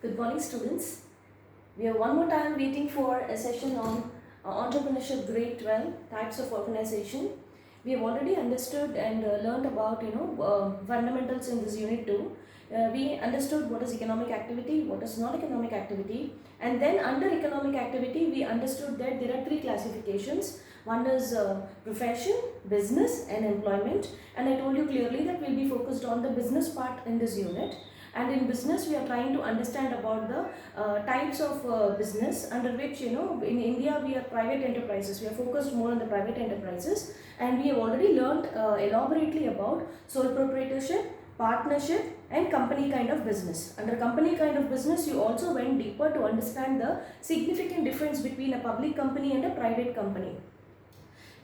Good morning, students. We are one more time waiting for a session on entrepreneurship grade 12 types of organization. We have already understood and learned about fundamentals in this unit 2. We understood what is economic activity, what is non economic activity, and then under economic activity we understood that there are three classifications. One is profession, business, and employment. And I told you clearly that we'll be focused on the business part in this unit. And in business we are trying to understand about the types of business under which, in India we are private enterprises. We are focused more on the private enterprises, and we have already learned elaborately about sole proprietorship, partnership, and company kind of business. Under company kind of business you also went deeper to understand the significant difference between a public company and a private company.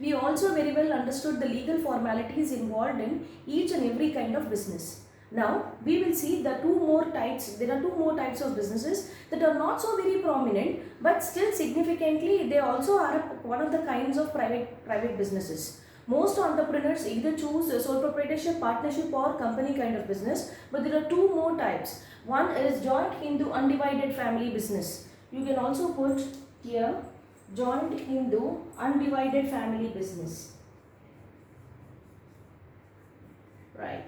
We also very well understood the legal formalities involved in each and every kind of business. Now we will see the two more types. There are two more types of businesses that are not so very prominent, but still significantly they also are one of the kinds of private businesses. Most entrepreneurs either choose a sole proprietorship, partnership, or company kind of business, but there are two more types. One is joint Hindu undivided family business. You can also put here joint Hindu undivided family business. Right.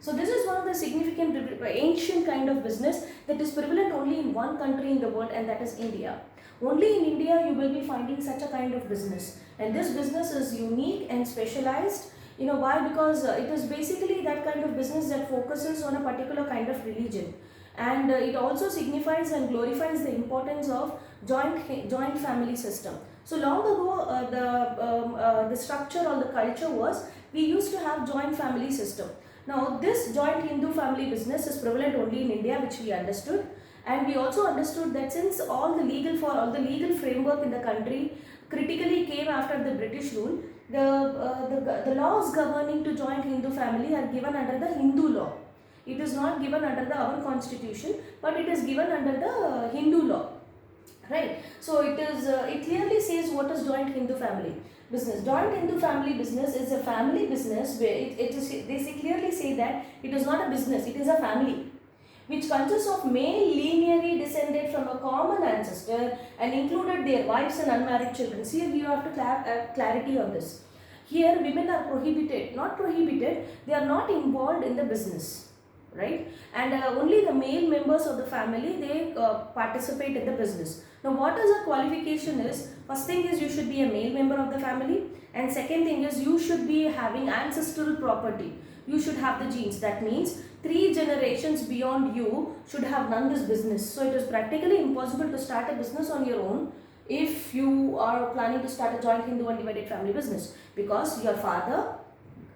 So this is one of the significant ancient kind of business that is prevalent only in one country in the world, and that is India. Only in India you will be finding such a kind of business, and this business is unique and specialized. You know why? Because it is basically that kind of business that focuses on a particular kind of religion, and it also signifies and glorifies the importance of joint family system. So long ago, the structure or the culture was we used to have joint family system. Now this joint Hindu family business is prevalent only in India, which we understood, and we also understood that since all the legal framework in the country critically came after the British rule, the laws governing to joint Hindu family are given under the Hindu law. It is not given under our constitution, but it is given under the Hindu law. Right. So it clearly says what is joint Hindu family business. Joint Hindu family business is a family business where they clearly say that it is not a business, it is a family which consists of male linearly descended from a common ancestor and included their wives and unmarried children. See, we have to clarity on this. Here women are not prohibited, they are not involved in the business, right? And only the male members of the family, they participate in the business. Now what is a qualification is, first thing is you should be a male member of the family, and second thing is you should be having ancestral property. You should have the genes. That means 3 generations beyond you should have done this business. So it is practically impossible to start a business on your own if you are planning to start a joint Hindu undivided family business, because your father,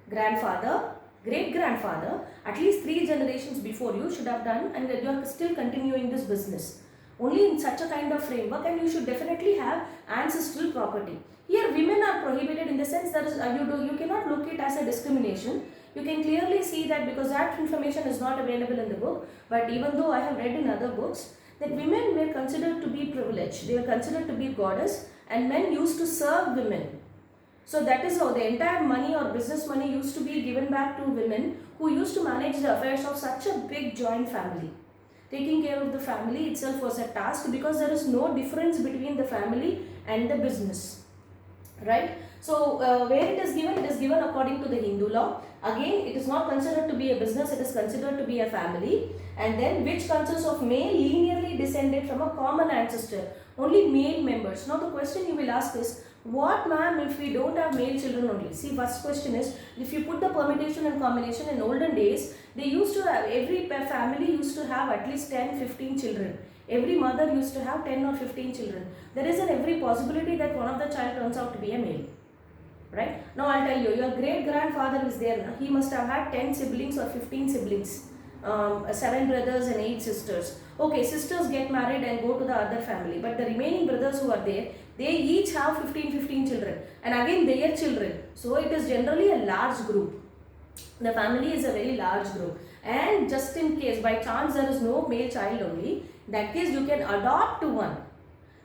grandfather, great grandfather, at least 3 generations before you should have done, and you are still continuing this business only in such a kind of framework, and you should definitely have ancestral property. Here women are prohibited in the sense that you cannot look it as a discrimination. You can clearly see that, because that information is not available in the book, but even though I have read in other books that women were considered to be privileged, they were considered to be goddess, and men used to serve women. So that is how the entire money or business money used to be given back to women who used to manage the affairs of such a big joint family. Taking care of the family itself was a task, because there is no difference between the family and the business, right? So where it is given according to the Hindu law. Again, it is not considered to be a business, it is considered to be a family, and then which consists of male linearly descended from a common ancestor, only male members. Now the question you will ask is, what ma'am if we don't have male children only? See, first question is, if you put the permutation and combination, in olden days they used to have, every family used to have at least 10-15 children. Every mother used to have 10 or 15 children. There is an every possibility that one of the child turns out to be a male. Right? Now I'll tell you, your great grandfather is there. He must have had 10 siblings or 15 siblings. 7 brothers and 8 sisters. Okay, sisters get married and go to the other family, but the remaining brothers who are there, they each have 15 children, and again their children. So it is generally a large group. The family is a very large group, and just in case by chance there is no male child only, in that case you can adopt one,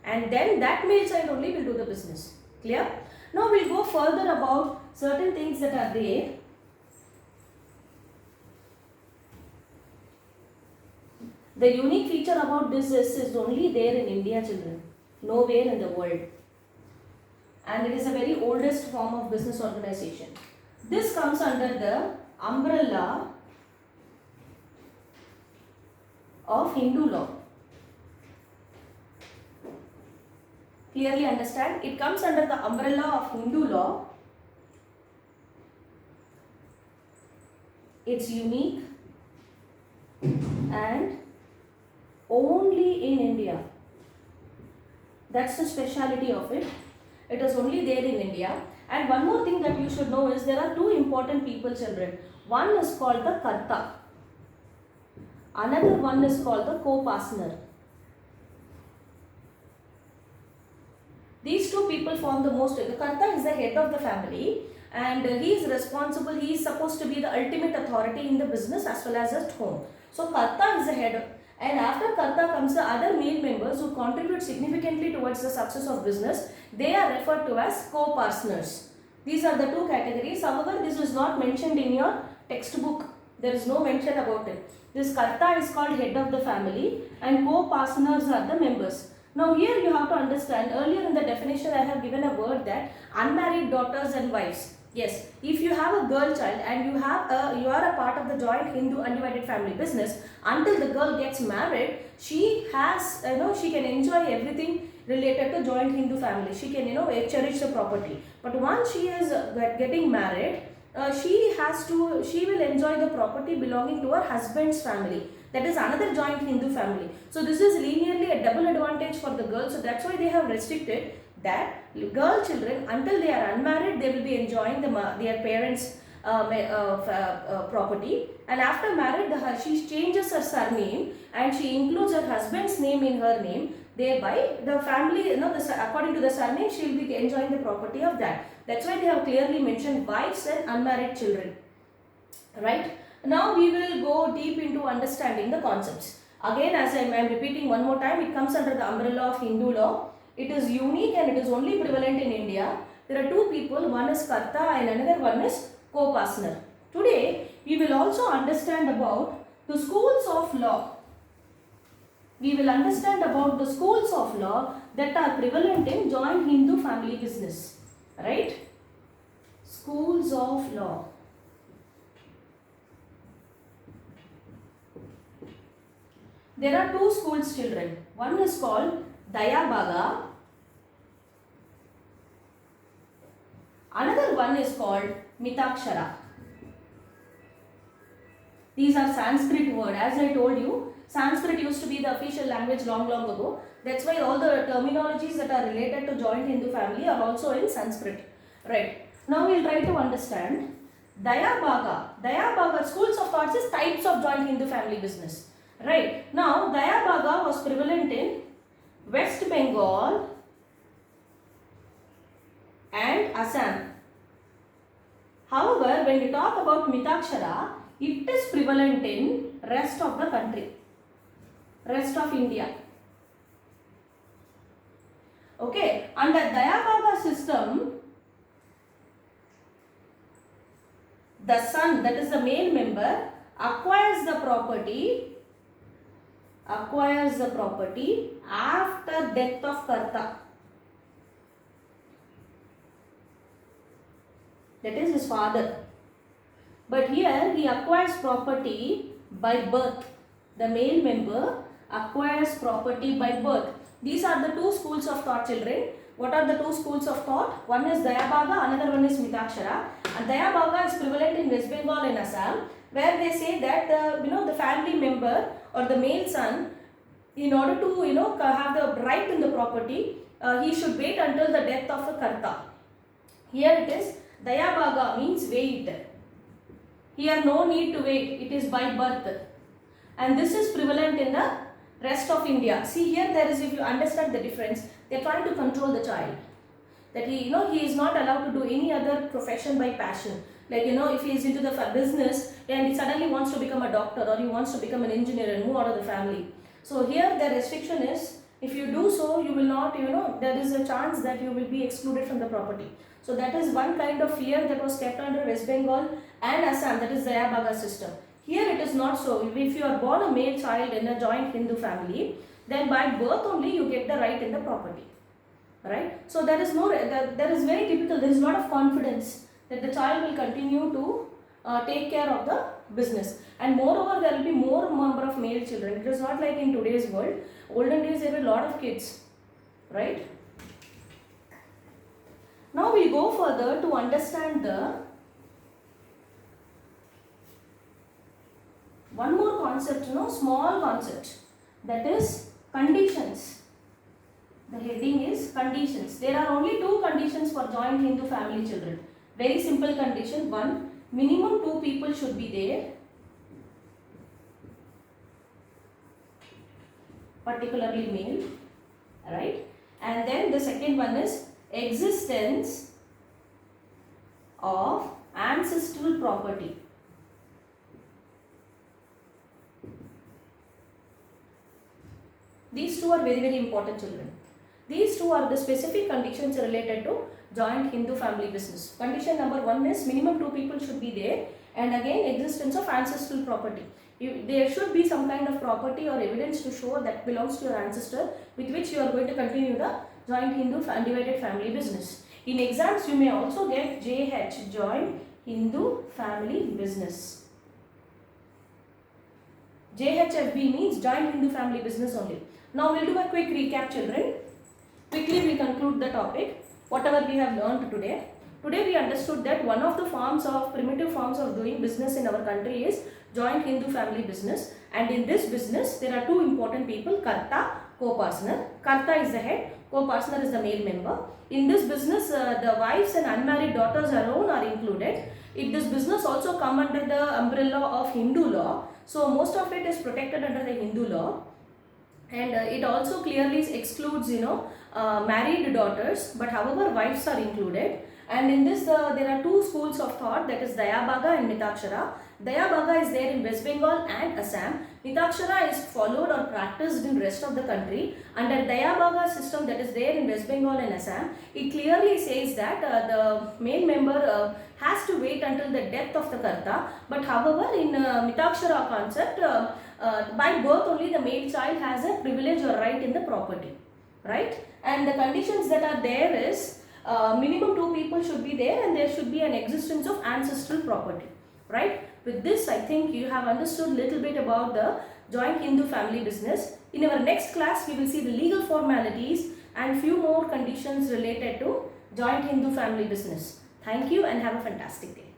and then that male child only will do the business. Clear? Now we'll go further about certain things that are there. The unique feature about this is only there in India, children, nowhere in the world. And it is a very oldest form of business organization. This comes under the umbrella of Hindu law. Clearly understand? It comes under the umbrella of Hindu law. It's unique and only in India. That's the speciality of it. It is only there in India. And one more thing that you should know is there are two important people, children. One is called the Karta. Another one is called the co-partner. These two people form the most. The Karta is the head of the family and he is responsible. He is supposed to be the ultimate authority in the business as well as at home. So Karta is the head. And after Karta comes the other male members who contribute significantly towards the success of business. They are referred to as co-partners. These are the two categories. However, this is not mentioned in your textbook. There is no mention about it. This Karta is called head of the family and co-partners are the members. Now here you have to understand, earlier in the definition I have given a word that unmarried daughters and wives. Yes, if you have a girl child and you are a part of the joint Hindu undivided family business, until the girl gets married, she has, she can enjoy everything related to joint Hindu family. She can, cherish the property. But once she is getting married, she will enjoy the property belonging to her husband's family. That is another joint Hindu family. So this is linearly a double advantage for the girl. So that's why they have restricted that girl children, until they are unmarried, they will be enjoying their parents' property. And after marriage, she changes her surname and she includes her husband's name in her name. Thereby, the family, according to the surname, she will be enjoying the property of that. That's why they have clearly mentioned wives and unmarried children. Right? Now we will go deep into understanding the concepts. Again, as I am repeating one more time, it comes under the umbrella of Hindu law. It is unique and it is only prevalent in India. There are two people, one is Karta and another one is co-partner. Today, we will also understand about the schools of law. We will understand about the schools of law that are prevalent in joint Hindu family business. Right? Schools of law. There are two schools, children. One is called Daya Bhaga. Another one is called Mitakshara. These are Sanskrit words. As I told you, Sanskrit used to be the official language long ago. That's why all the terminologies that are related to joint Hindu family are also in Sanskrit. Right. Now we will try to understand Daya Bhaga. Daya Bhaga, schools of thoughts is types of joint Hindu family business. Right. Now Daya Bhaga was prevalent in West Bengal and Assam. However, when we talk about Mitakshara, it is prevalent in rest of the country, rest of India. Okay, under Daya Bhaga system, the son, that is the male member, acquires the property after death of Karta. That is his father. But here he acquires property by birth. The male member acquires property by birth. These are the two schools of thought, children. What are the two schools of thought? One is Daya Bhaga, another one is Mitakshara. And Daya Bhaga is prevalent in West Bengal and Assam, where they say that the family member or the male son, in order to have the right in the property, he should wait until the death of a Karta. Here it is Daya Bhaga means wait. Here no need to wait, it is by birth. And this is prevalent in the rest of India. See here there is, if you understand the difference, they are trying to control the child. That he is not allowed to do any other profession by passion. Like if he is into the business and he suddenly wants to become a doctor or he wants to become an engineer and move out of the family. So here the restriction is, if you do so, you will not, there is a chance that you will be excluded from the property. So that is one kind of fear that was kept under West Bengal and Assam, that is Daya Bhaga system. Here it is not so. If you are born a male child in a joint Hindu family, then by birth only you get the right in the property, right? So there is no, there is very typical, there is a lot of confidence that the child will continue to take care of the business, and moreover there will be more number of male children. It is not like in today's world. Olden days there were a lot of kids, right? Now we go further to understand the one more concept, small concept, that is conditions. The heading is conditions. There are only two conditions for joint Hindu family children. Very simple condition. One, minimum 2 people should be there, particularly male, right? And then the second one is existence of ancestral property. These two are very, very important, children. These two are the specific conditions related to joint Hindu family business. Condition number 1 is minimum 2 people should be there, and again existence of ancestral property. There should be some kind of property or evidence to show that belongs to your ancestor, with which you are going to continue the joint Hindu undivided family business. In exams you may also get JH, joint Hindu family business. JHFB means joint Hindu family business only. Now we will do a quick recap, children. Quickly we conclude the topic, whatever we have learned today. Today we understood that one of the primitive forms of doing business in our country is joint Hindu family business, and in this business there are two important people, Karta, co-partner. Karta is the head, co-partner is the male member. In this business the wives and unmarried daughters alone are included. This business also come under the umbrella of Hindu law, so most of it is protected under the Hindu law, and it also clearly excludes married daughters, but however wives are included. And in this there are two schools of thought, that is Dayabhaga and Mitakshara. Dayabhaga is there in West Bengal and Assam. Mitakshara is followed or practiced in rest of the country. Under Dayabhaga system that is there in West Bengal and Assam, it clearly says that the male member has to wait until the death of the Karta, but however in Mitakshara concept, by birth only the male child has a privilege or right in the property, right? And the conditions that are there is minimum 2 people should be there, and there should be an existence of ancestral property, right? With this I think you have understood little bit about the joint Hindu family business. In our next class we will see the legal formalities and few more conditions related to joint Hindu family business. Thank you and have a fantastic day.